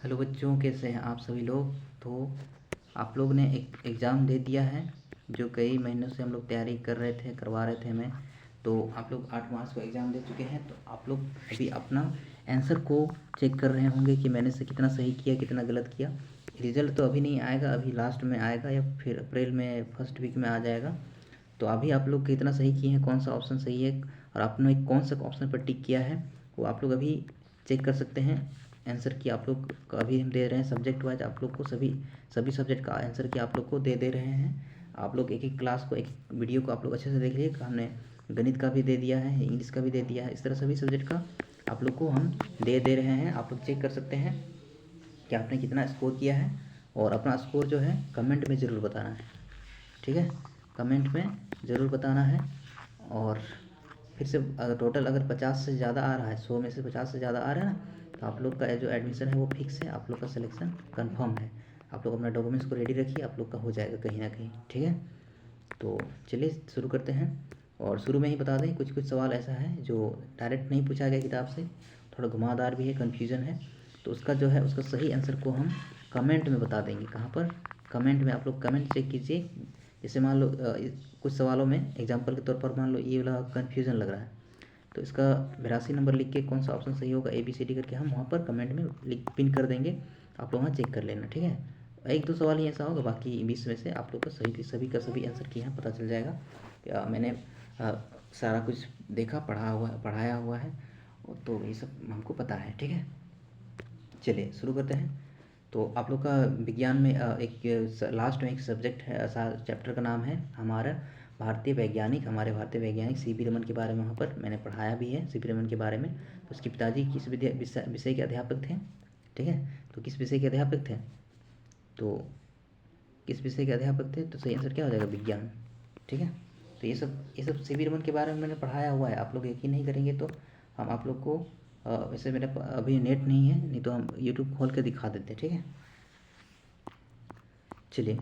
Hello बच्चों, कैसे हैं आप सभी लोग। तो आप लोग ने एक एग्ज़ाम दे दिया है जो कई महीनों से हम लोग तैयारी करवा रहे थे हमें। तो आप लोग 8 मार्च को एग्ज़ाम दे चुके हैं। तो आप लोग अभी अपना आंसर को चेक कर रहे होंगे कि मैंने से कितना सही किया कितना गलत किया। रिज़ल्ट तो अभी नहीं आएगा, अभी लास्ट में आएगा या फिर अप्रैल में फर्स्ट वीक में आ जाएगा। तो अभी आप लोग कितना सही किए हैं, कौन सा ऑप्शन सही है और आपने कौन सा ऑप्शन पर टिक किया है, वो आप लोग अभी चेक कर सकते हैं। आंसर की आप लोग को अभी हम दे रहे हैं सब्जेक्ट वाइज, आप लोग को सभी सभी सब्जेक्ट का आंसर की आप लोग को दे रहे हैं। आप लोग एक एक क्लास को, एक वीडियो को आप लोग अच्छे से देख लीजिए। हमने गणित का भी दे दिया है, इंग्लिश का भी दे दिया है, इस तरह सभी सब्जेक्ट का आप लोग को हम दे रहे हैं। आप लोग चेक कर सकते हैं कि आपने कितना स्कोर किया है और अपना स्कोर जो है कमेंट में ज़रूर बताना है। ठीक है, कमेंट में ज़रूर बताना है। और फिर से अगर टोटल अगर 50 से ज़्यादा आ रहा है, 100 में से 50 से ज़्यादा आ रहा है ना, तो आप लोग का जो एडमिशन है वो फिक्स है, आप लोग का सिलेक्शन कंफर्म है। आप लोग अपना डॉक्यूमेंट्स को रेडी रखिए, आप लोग का हो जाएगा कहीं ना कहीं। ठीक है, तो चलिए शुरू करते हैं। और शुरू में ही बता दें, कुछ कुछ सवाल ऐसा है जो डायरेक्ट नहीं पूछा गया किताब से, थोड़ा घुमावदार भी है, कन्फ्यूज़न है। तो उसका जो है उसका सही आंसर को हम कमेंट में बता देंगे। कहाँ पर? कमेंट में। आप लोग कमेंट चेक कीजिए। जैसे मान लो कुछ सवालों में एग्जांपल के तौर पर मान लो ये वाला कन्फ्यूज़न लग रहा है, तो इसका 82 नंबर लिख के कौन सा ऑप्शन सही होगा ABCD करके हम वहाँ पर कमेंट में लिख पिन कर देंगे। आप लोग वहाँ चेक कर लेना। ठीक है, एक दो सवाल ही ऐसा होगा, बाकी 20 में से आप लोग का सभी का सभी आंसर किए हैं, पता चल जाएगा। मैंने सारा कुछ देखा, पढ़ाया हुआ है, तो ये सब हमको पता है। ठीक है, चलिए शुरू करते हैं। तो आप लोग का विज्ञान में एक लास्ट में एक सब्जेक्ट है, चैप्टर का नाम है हमारे भारतीय वैज्ञानिक CP रमन के बारे में वहाँ पर मैंने पढ़ाया भी है। CP रमन के बारे में, तो उसके पिताजी किस विषय के अध्यापक थे। ठीक है, तो किस विषय के अध्यापक थे, तो किस विषय के अध्यापक थे, तो सही आंसर क्या हो जाएगा? विज्ञान। ठीक है, तो ये सब CP रमन के बारे में मैंने पढ़ाया हुआ है। आप लोग यकीन नहीं करेंगे तो हम आप लोग को वैसे मेरे अभी नेट नहीं है, नहीं तो हम यूट्यूब खोल के दिखा देते। ठीक है, चलिए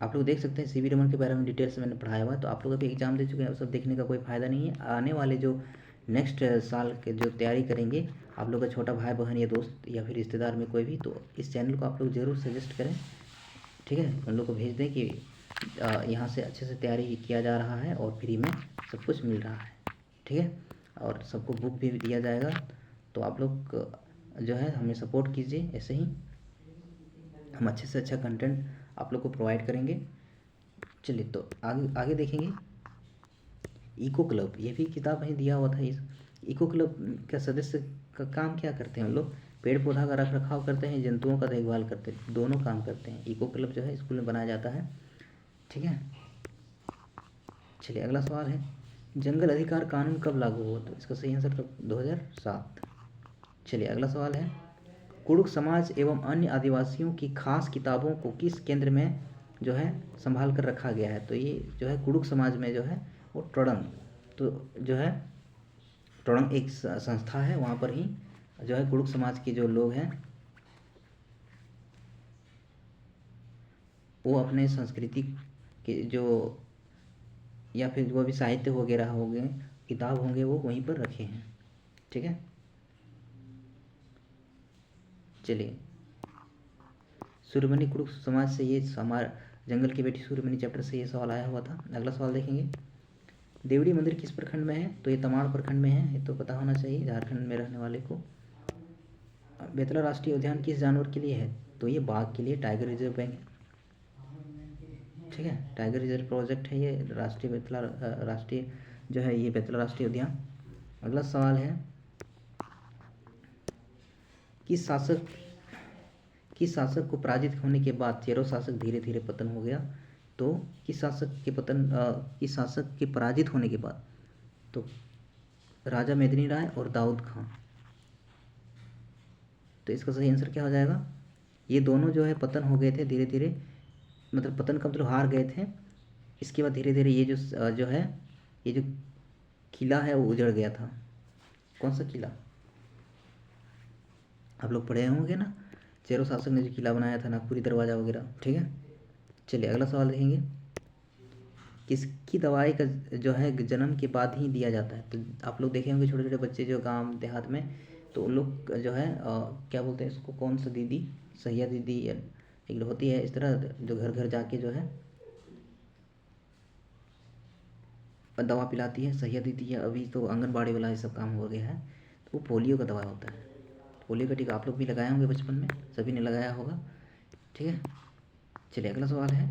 आप लोग देख सकते हैं CP रमन के बारे में डिटेल से मैंने पढ़ाया हुआ है। तो आप लोग अभी एग्जाम दे चुके हैं, वो सब देखने का कोई फ़ायदा नहीं है। आने वाले जो नेक्स्ट साल के जो तैयारी करेंगे, आप लोग का छोटा भाई बहन या दोस्त या फिर रिश्तेदार में कोई भी, तो इस चैनल को आप लोग ज़रूर सजेस्ट करें। ठीक है, उन लोग को भेज दें कि यहाँ से अच्छे से तैयारी किया जा रहा है और फ्री में सब कुछ मिल रहा है। ठीक है, और सबको बुक भी दिया जाएगा। तो आप लोग जो है हमें सपोर्ट कीजिए, ऐसे ही हम अच्छे से अच्छा कंटेंट आप लोग को प्रोवाइड करेंगे। चलिए तो आगे आगे देखेंगे। इको क्लब, ये भी किताब में दिया हुआ था। इस इको क्लब का सदस्य का काम क्या करते हैं? हम लोग पेड़ पौधा का रख रखाव करते हैं, जंतुओं का देखभाल करते हैं, दोनों काम करते हैं। इको क्लब जो है स्कूल में बनाया जाता है। ठीक है, चलिए अगला सवाल है, जंगल अधिकार कानून कब लागू हुआ? तो इसका सही आंसर 2007। चलिए अगला सवाल है, कुड़ुक समाज एवं अन्य आदिवासियों की खास किताबों को किस केंद्र में जो है संभाल कर रखा गया है? तो ये जो है कुड़ुक समाज में जो है वो टोडंग, तो जो है टोडंग एक संस्था है, वहाँ पर ही जो है कुड़ुक समाज के जो लोग हैं वो अपने संस्कृति के जो या फिर जो भी साहित्य वगैरह हो गए, किताब होंगे, वो वहीं पर रखे हैं। ठीक है, चलिए सूर्यमणि कुड़ुक समाज से ये हमारा जंगल की बेटी सूर्यमणि चैप्टर से ये सवाल आया हुआ था। अगला सवाल देखेंगे, देवड़ी मंदिर किस प्रखंड में है? तो ये तमाड़ प्रखंड में है, ये तो पता होना चाहिए झारखंड में रहने वाले को। बेतला राष्ट्रीय उद्यान किस जानवर के लिए है? तो ये बाघ के लिए, टाइगर रिजर्व बैंक। ठीक है, टाइगर रिजर्व प्रोजेक्ट है ये राष्ट्रीय जो है ये बेतला राष्ट्रीय उद्यान। अगला सवाल है, किस शासक किस शासक को पराजित होने के बाद चेरो शासक धीरे धीरे पतन हो गया? तो किस शासक के पराजित होने के बाद? तो राजा मेदिनी राय और दाऊद खां। तो इसका सही आंसर क्या हो जाएगा? ये दोनों जो है पतन हो गए थे धीरे धीरे, मतलब पतन का मतलब हार गए थे। इसके बाद धीरे धीरे ये जो है ये जो किला है वो उजड़ गया था। कौन सा किला? आप लोग पढ़े होंगे ना, चेरो शासक ने जो किला बनाया था, नागपुरी दरवाज़ा वगैरह। ठीक है, चलिए अगला सवाल देखेंगे, किसकी दवाई का जो है जन्म के बाद ही दिया जाता है। तो आप लोग देखे होंगे छोटे छोटे बच्चे जो गांव देहात में, तो उन लोग जो है क्या बोलते हैं इसको, कौन सा दीदी, सैया दीदी या एक लोग होती है इस तरह, जो घर घर जाके जो है दवा पिलाती है, सैया दीदी है। अभी तो आंगनबाड़ी वाला ये सब काम हो गया है। तो वो पोलियो का दवा होता है। पोलियो का टीका आप लोग भी लगाए होंगे बचपन में, सभी ने लगाया होगा। ठीक है, चलिए अगला सवाल है,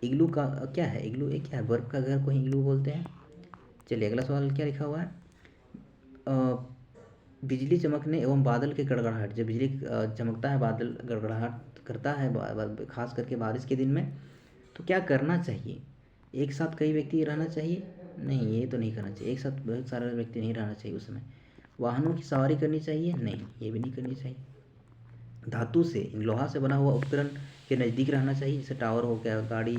इग्लू का क्या है? इग्लू एक क्या है? बर्फ़ का घर को ही इग्लू बोलते हैं। चलिए अगला सवाल क्या लिखा हुआ है, बिजली चमकने एवं बादल के गड़गड़ाहट, जब बिजली चमकता है, बादल गड़गड़ाहट करता है खास करके बारिश के दिन में, तो क्या करना चाहिए? एक साथ कई व्यक्ति रहना चाहिए? नहीं, ये तो नहीं करना चाहिए। एक साथ बहुत सारे व्यक्ति नहीं रहना चाहिए उसमें। वाहनों की सवारी करनी चाहिए? नहीं, ये भी नहीं करनी चाहिए। धातु से, लोहा से बना हुआ उपकरण के नज़दीक रहना चाहिए, जैसे टावर हो गया, गाड़ी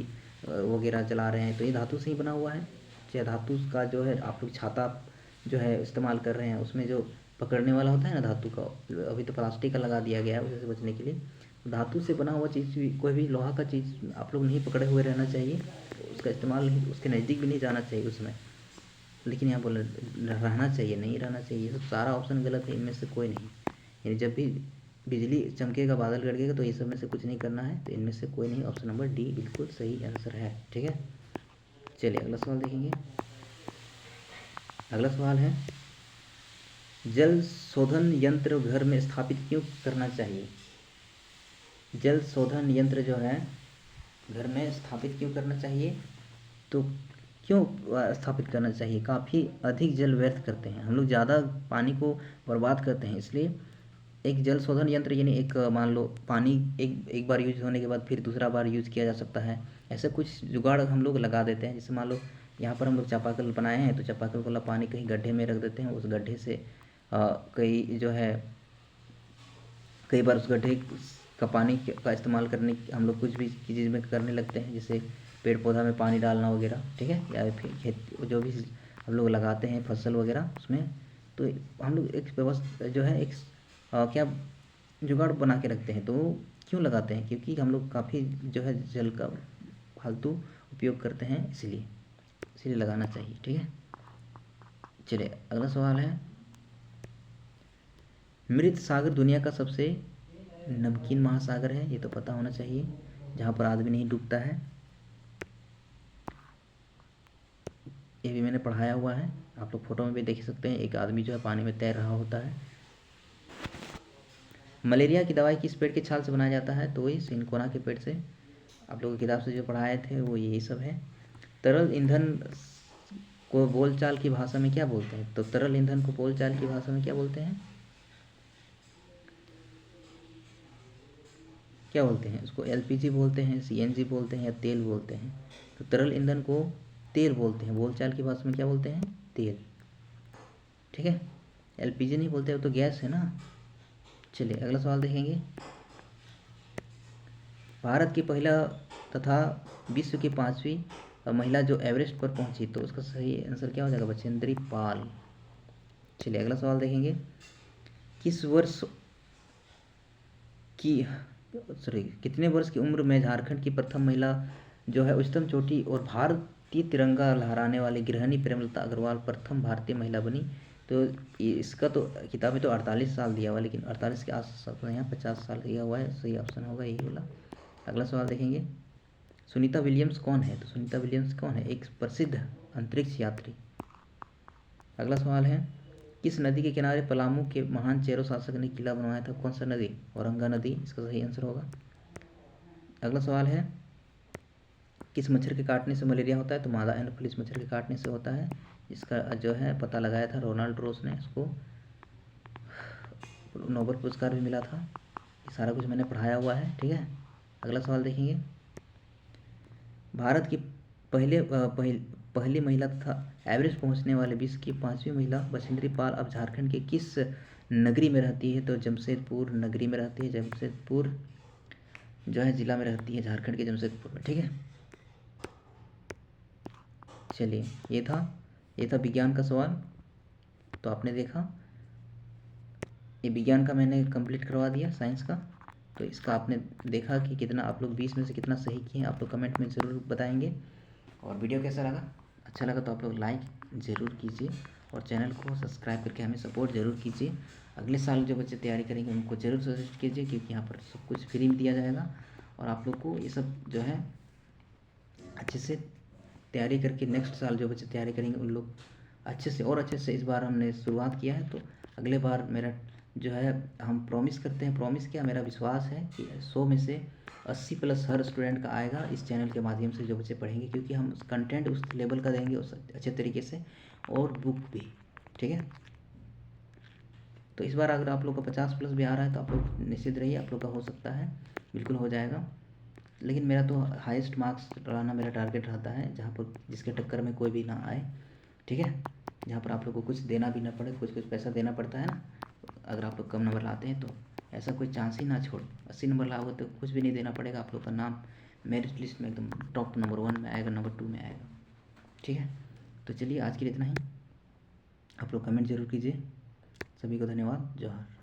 वगैरह चला रहे हैं तो ये धातु से ही बना हुआ है। चाहे धातु का जो है आप लोग छाता जो है इस्तेमाल कर रहे हैं, उसमें जो पकड़ने वाला होता है ना धातु का, अभी तो प्लास्टिक का लगा दिया गया है उसे से बचने के लिए। धातु से बना हुआ चीज़, कोई भी लोहा का चीज़ आप लोग नहीं पकड़े हुए रहना चाहिए, तो उसका इस्तेमाल नहीं, उसके नज़दीक भी नहीं जाना चाहिए उसमें। लेकिन यहाँ बोले रहना चाहिए, नहीं रहना चाहिए, ये सब सारा ऑप्शन गलत है, इनमें से कोई नहीं। यानी जब भी बिजली चमकेगा, बादल गरजेगा, तो ये सब में से कुछ नहीं करना है, तो इनमें से कोई नहीं। ऑप्शन नंबर डी बिल्कुल सही आंसर है। ठीक है, चलिए अगला सवाल देखेंगे। अगला सवाल है, जल शोधन यंत्र घर में स्थापित क्यों करना चाहिए? जल शोधन यंत्र जो है घर में स्थापित क्यों करना चाहिए? तो क्यों स्थापित करना चाहिए? काफ़ी अधिक जल व्यर्थ करते हैं हम लोग, ज़्यादा पानी को बर्बाद करते हैं, इसलिए एक जल शोधन यंत्र, यानी एक मान लो पानी एक बार यूज होने के बाद फिर दूसरा बार यूज किया जा सकता है, ऐसा कुछ जुगाड़ हम लोग लगा देते हैं। जैसे मान लो यहाँ पर हम लोग चापाकल बनाए हैं, तो चापाकल वाला पानी कहीं गड्ढे में रख देते हैं, उस गड्ढे से कई जो है कई बार उस गड्ढे का पानी का इस्तेमाल करने, हम लोग कुछ भी चीज़ में करने लगते हैं, जैसे पेड़ पौधा में पानी डालना वगैरह। ठीक है, या फिर खेत जो भी हम लोग लगाते हैं फसल वगैरह उसमें, तो हम लोग एक व्यवस्था जो है एक क्या जुगाड़ बना के रखते हैं। तो क्यों लगाते हैं? क्योंकि हम लोग काफ़ी जो है जल का फालतू उपयोग करते हैं, इसलिए लगाना चाहिए। ठीक है, चलिए अगला सवाल है, मृत सागर दुनिया का सबसे नमकीन महासागर है, ये तो पता होना चाहिए, जहाँ पर आदमी नहीं डूबता है। ये भी मैंने पढ़ाया हुआ है, आप लोग फोटो में भी देख सकते हैं, एक आदमी जो है पानी में तैर रहा होता है। मलेरिया की दवाई किस पेड़ के छाल से बनाया जाता है? तो वही सिनकोना के पेड़ से। आप लोगों की किताब से जो पढ़ाए थे वो यही सब है। तरल ईंधन को बोलचाल की भाषा में क्या बोलते हैं? तो तरल ईंधन को बोलचाल की भाषा में क्या बोलते हैं? क्या बोलते हैं उसको? एलपीजी बोलते हैं, सीएनजी बोलते हैं, या तेल बोलते हैं? तो तरल ईंधन को तेल बोलते हैं, बोलचाल की भाषा में क्या बोलते हैं? तेल। ठीक है, एलपीजी नहीं बोलते, वो तो गैस है ना। चलिए अगला सवाल देखेंगे, भारत की पहला तथा विश्व की 5वीं महिला जो एवरेस्ट पर पहुंची, तो उसका सही आंसर क्या हो जाएगा? बछेंद्री पाल। चलिए अगला सवाल देखेंगे, किस वर्ष की कितने वर्ष की उम्र में झारखंड की प्रथम महिला जो है उच्चतम चोटी और भारतीय तिरंगा लहराने वाली गृहिणी प्रेमलता अग्रवाल प्रथम भारतीय महिला बनी? तो इसका तो किताब में तो 48 साल दिया हुआ है, लेकिन 48 के आस पास यहाँ 50 साल दिया हुआ है, सही ऑप्शन होगा यही वाला। अगला सवाल देखेंगे, सुनीता विलियम्स कौन है? तो सुनीता विलियम्स कौन है? एक प्रसिद्ध अंतरिक्ष यात्री। अगला सवाल है, किस नदी के किनारे पलामू के महान चेरो शासक ने किला बनवाया था? कौन सा नदी? औरंगा नदी इसका सही आंसर होगा। अगला सवाल है, किस मच्छर के काटने से मलेरिया होता है? तो मादा एनोफिलिस मच्छर के काटने से होता है। इसका जो है पता लगाया था रोनाल्ड रोस ने, इसको नोबेल पुरस्कार भी मिला था। ये सारा कुछ मैंने पढ़ाया हुआ है। ठीक है, अगला सवाल देखेंगे, भारत की पहली महिला तथा एवरेस्ट पहुंचने वाले विश्व की 5वीं महिला बछेंद्री पाल अब झारखंड के किस नगरी में रहती है? तो जमशेदपुर नगरी में रहती है, जमशेदपुर जो है जिला में रहती है, झारखंड के जमशेदपुर में। ठीक है, चलिए ये था विज्ञान का सवाल। तो आपने देखा, ये विज्ञान का मैंने कंप्लीट करवा दिया, साइंस का। तो इसका आपने देखा कि कितना आप लोग 20 में से कितना सही किए, आप लोग कमेंट में ज़रूर बताएंगे। और वीडियो कैसा लगा, अच्छा लगा तो आप लोग लाइक ज़रूर कीजिए और चैनल को सब्सक्राइब करके हमें सपोर्ट ज़रूर कीजिए। अगले साल जो बच्चे तैयारी करेंगे उनको ज़रूर सजेस्ट कीजिए, क्योंकि यहाँ पर सब कुछ फ्री में दिया जाएगा और आप लोग को ये सब जो है अच्छे से तैयारी करके नेक्स्ट साल जो बच्चे तैयारी करेंगे उन लोग अच्छे से और अच्छे से, इस बार हमने शुरुआत किया है तो अगले बार मेरा जो है हम प्रॉमिस करते हैं, प्रॉमिस क्या मेरा विश्वास है कि 100 में से 80+ हर स्टूडेंट का आएगा इस चैनल के माध्यम से जो बच्चे पढ़ेंगे, क्योंकि हम कंटेंट उस लेवल का देंगे उस अच्छे तरीके से और बुक भी, ठीक है। तो इस बार अगर आप लोग का 50+ भी आ रहा है तो आप लोग निश्चित रहिए, आप लोग का हो सकता है, बिल्कुल हो जाएगा। लेकिन मेरा तो हाईएस्ट मार्क्स लाना मेरा टारगेट रहता है, जहाँ पर जिसके टक्कर में कोई भी ना आए, ठीक है। जहाँ पर आप लोग को कुछ देना भी ना पड़े, कुछ पैसा देना पड़ता है ना अगर आप लोग कम नंबर लाते हैं, तो ऐसा कोई चांस ही ना छोड़। 80 नंबर लाओगे तो कुछ भी नहीं देना पड़ेगा, आप लोग का नाम मेरिट लिस्ट में एकदम टॉप नंबर 1 में आएगा, नंबर 2 में आएगा, ठीक है। तो चलिए आज के लिए इतना ही, आप लोग कमेंट जरूर कीजिए। सभी को धन्यवाद, जोहार।